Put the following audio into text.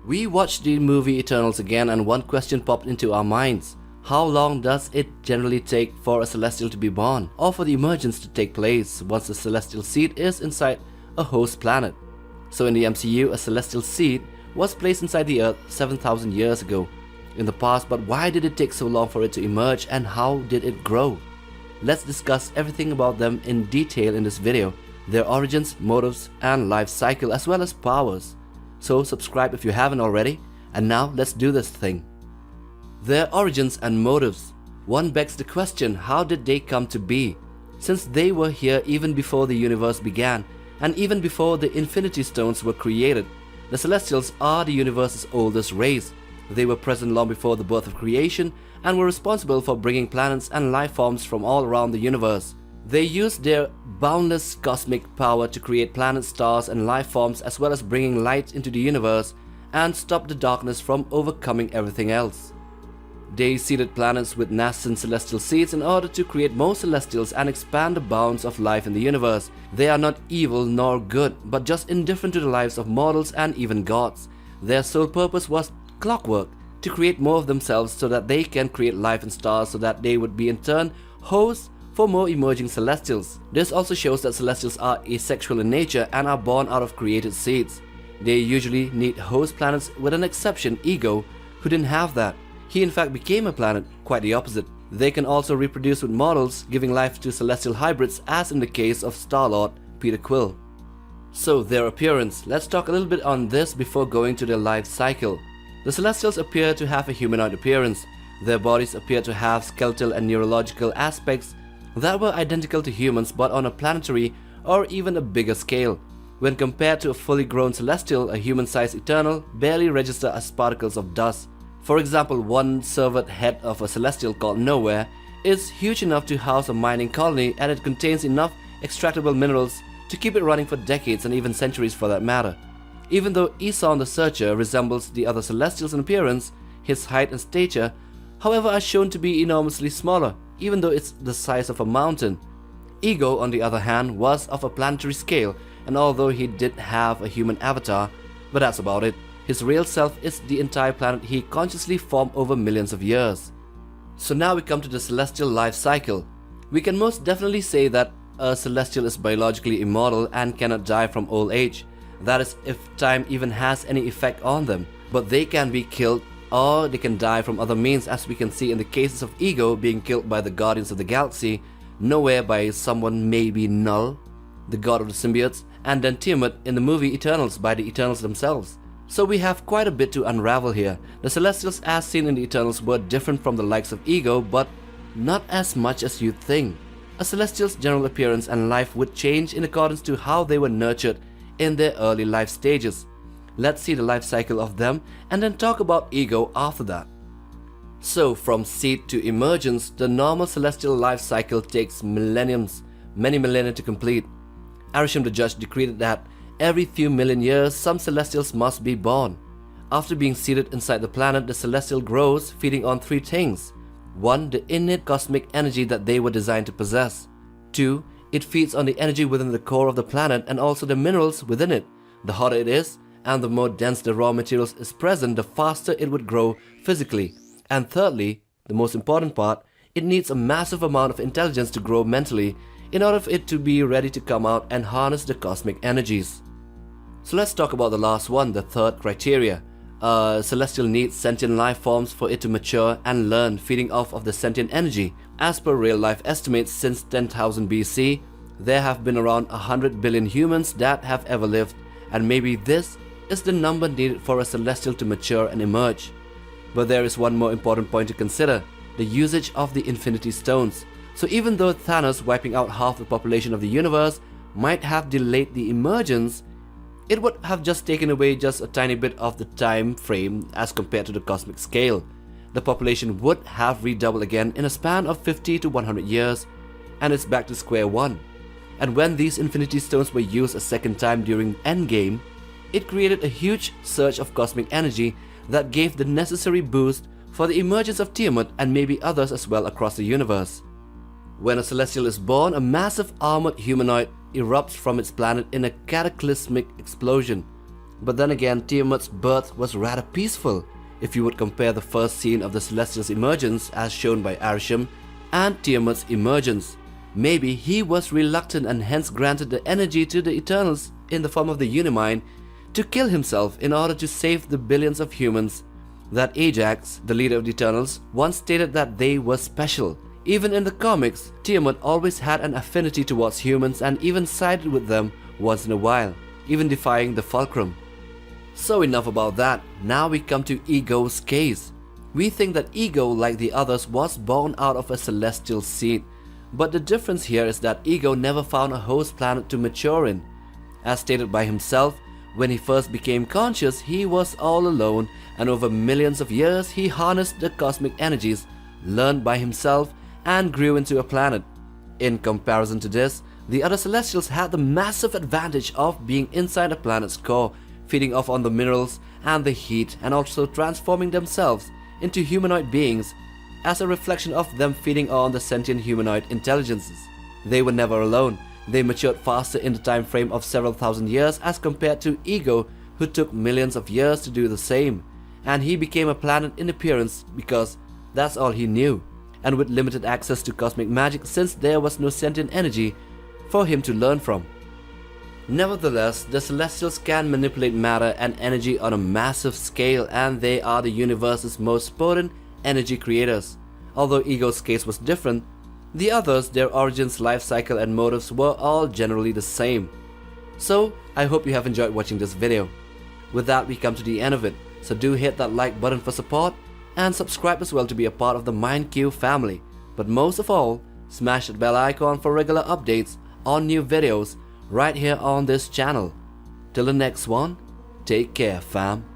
We watched the movie Eternals again, and one question popped into our minds. How long does it generally take for a celestial to be born, or for the emergence to take place once the celestial seed is inside a host planet? So in the MCU, a celestial seed was placed inside the Earth 7,000 years ago in the past, but why did it take so long for it to emerge, and how did it grow? Let's discuss everything about them in detail in this video, their origins, motives, and life cycle, as well as powers. So subscribe if you haven't already, and now let's do this thing. Their origins and motives. One begs the question, how did they come to be? Since they were here even before the universe began, and even before the Infinity Stones were created, the Celestials are the universe's oldest race. They were present long before the birth of creation and were responsible for bringing planets and life forms from all around the universe. They used their boundless cosmic power to create planets, stars, and life forms, as well as bringing light into the universe and stop the darkness from overcoming everything else. They seeded planets with nascent celestial seeds in order to create more celestials and expand the bounds of life in the universe. They are not evil nor good, but just indifferent to the lives of mortals and even gods. Their sole purpose was clockwork, to create more of themselves so that they can create life and stars, so that they would be in turn hosts for more emerging celestials. This also shows that celestials are asexual in nature and are born out of created seeds. They usually need host planets, with an exception, Ego, who didn't have that. He in fact became a planet, quite the opposite. They can also reproduce with mortals, giving life to celestial hybrids, as in the case of Star-Lord Peter Quill. So their appearance. Let's talk a little bit on this before going to their life cycle. The Celestials appear to have a humanoid appearance. Their bodies appear to have skeletal and neurological aspects that were identical to humans, but on a planetary or even a bigger scale. When compared to a fully grown Celestial, a human-sized Eternal barely registers as particles of dust. For example, one severed head of a Celestial called Nowhere is huge enough to house a mining colony, and it contains enough extractable minerals to keep it running for decades and even centuries for that matter. Even though Eson the Searcher resembles the other Celestials in appearance, his height and stature, however, are shown to be enormously smaller, even though it's the size of a mountain. Ego, on the other hand, was of a planetary scale, and although he did have a human avatar, but that's about it. His real self is the entire planet he consciously formed over millions of years. So now we come to the celestial life cycle. We can most definitely say that a celestial is biologically immortal and cannot die from old age. That is, if time even has any effect on them. But they can be killed, or they can die from other means, as we can see in the cases of Ego being killed by the Guardians of the Galaxy, Nowhere by someone maybe Null, the god of the symbiotes, and then Tiamat in the movie Eternals by the Eternals themselves. So we have quite a bit to unravel here. The Celestials as seen in the Eternals were different from the likes of Ego, but not as much as you'd think. A Celestial's general appearance and life would change in accordance to how they were nurtured in their early life stages. Let's see the life cycle of them and then talk about Ego after that. So from seed to emergence, the normal celestial life cycle takes millenniums, many millennia to complete. Arishem the Judge decreed that every few million years some celestials must be born. After being seeded inside the planet, the celestial grows, feeding on three things. 1. The innate cosmic energy that they were designed to possess. 2. It feeds on the energy within the core of the planet and also the minerals within it. The hotter it is, and the more dense the raw materials is present, the faster it would grow physically. And thirdly, the most important part, it needs a massive amount of intelligence to grow mentally in order for it to be ready to come out and harness the cosmic energies. So let's talk about the last one, the third criteria. Celestial needs sentient life forms for it to mature and learn, feeding off of the sentient energy. As per real life estimates, since 10,000 BC, there have been around 100 billion humans that have ever lived, and maybe this is the number needed for a celestial to mature and emerge. But there is one more important point to consider, the usage of the Infinity Stones. So even though Thanos wiping out half the population of the universe might have delayed the emergence, it would have just taken away just a tiny bit of the time frame as compared to the cosmic scale. The population would have redoubled again in a span of 50 to 100 years, and it's back to square one. And when these Infinity Stones were used a second time during Endgame, it created a huge surge of cosmic energy that gave the necessary boost for the emergence of Tiamat and maybe others as well across the universe. When a Celestial is born, a massive armored humanoid erupts from its planet in a cataclysmic explosion. But then again, Tiamat's birth was rather peaceful. If you would compare the first scene of the Celestial's emergence as shown by Arishem and Tiamat's emergence, maybe he was reluctant and hence granted the energy to the Eternals in the form of the Unimind to kill himself in order to save the billions of humans. That Ajax, the leader of the Eternals, once stated that they were special. Even in the comics, Tiamat always had an affinity towards humans and even sided with them once in a while, even defying the Fulcrum. So enough about that, now we come to Ego's case. We think that Ego, like the others, was born out of a celestial seed. But the difference here is that Ego never found a host planet to mature in. As stated by himself, when he first became conscious, he was all alone, and over millions of years he harnessed the cosmic energies, learned by himself, and grew into a planet. In comparison to this, the other Celestials had the massive advantage of being inside a planet's core, feeding off on the minerals and the heat, and also transforming themselves into humanoid beings as a reflection of them feeding on the sentient humanoid intelligences. They were never alone. They matured faster in the time frame of several thousand years as compared to Ego, who took millions of years to do the same. And he became a planet in appearance because that's all he knew, and with limited access to cosmic magic since there was no sentient energy for him to learn from. Nevertheless, the Celestials can manipulate matter and energy on a massive scale, and they are the universe's most potent energy creators. Although Ego's case was different, the others, their origins, life cycle and motives were all generally the same. So, I hope you have enjoyed watching this video. With that, we come to the end of it, so do hit that like button for support and subscribe as well to be a part of the MindQ family. But most of all, smash that bell icon for regular updates on new videos right here on this channel. Till the next one, take care fam.